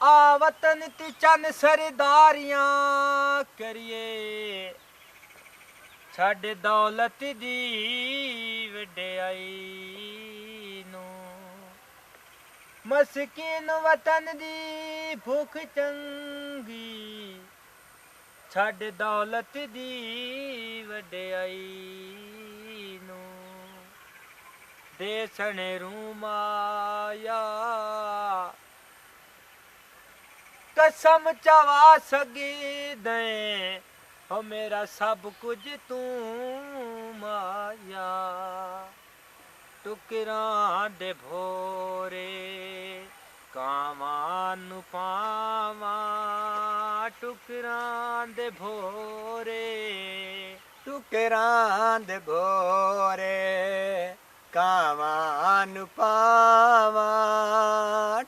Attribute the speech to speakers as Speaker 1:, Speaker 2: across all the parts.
Speaker 1: ਆ ਵਤਨ ਤੀ ਚੰਨ ਸਰਦਾਰੀਆਂ ਕਰੀਏ ਛੱਡ ਦੌਲਤ ਦੀ ਵਡਿਆਈ ਨੂੰ ਮਸਕੀਨ ਵਤਨ ਦੀ ਭੁੱਖ ਚੰਗੀ ਛੱਡ ਦੌਲਤ ਦੀ ਵਡਿਆਈ ਨੂੰ ਦੇਸਣ ਰੂਮਾਇਆ कसम चवा सगी दे हो मेरा सब कुछ तू माया टुकरां दे भोरे कावां नू पावां टुकरां दे भोरे
Speaker 2: टुकरां दे भोरे कावां नू पावां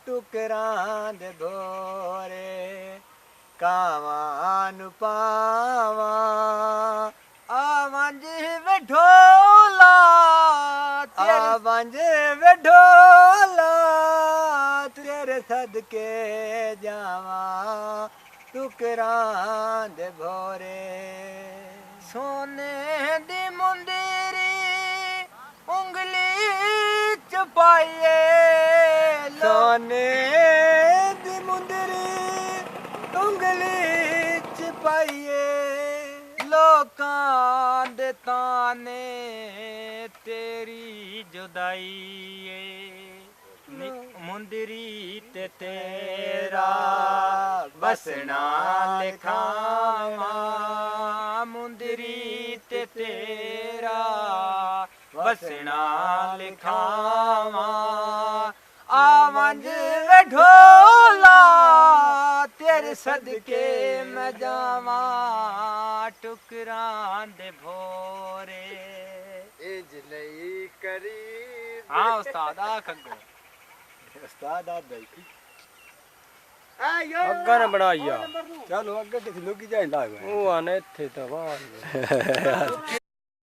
Speaker 2: टुकरां दे भोरे कावां नू पावां
Speaker 1: आवांज वेढोला
Speaker 2: आवांज वेढोला तेरे सदके जावां टुकरां दे भोरे
Speaker 1: सोने दी मुंदरी उंगली च पाइए
Speaker 2: सोने दी मुंदरी उंगली च पाइए
Speaker 1: लोकां दे ताने तेरी जुदाई मुंदरी ते तेरा
Speaker 2: बसना
Speaker 1: लिखावां मुंदरी ते तेरा बसना लिखावां आवांज वेढोला तेरे सदके मैं जावां टुकरां दे भोरे
Speaker 2: इज लई करी
Speaker 1: हाँ उस्ताद आखो
Speaker 2: उस्ताद आ भाई
Speaker 3: ਅੱਗਾ ਨੇ ਬਣਾਈਆ
Speaker 2: चलो अगे किसी लोग जाए
Speaker 3: ਉਹ ਆਨੇ ਇੱਥੇ ਤਾਂ ਵਾਹ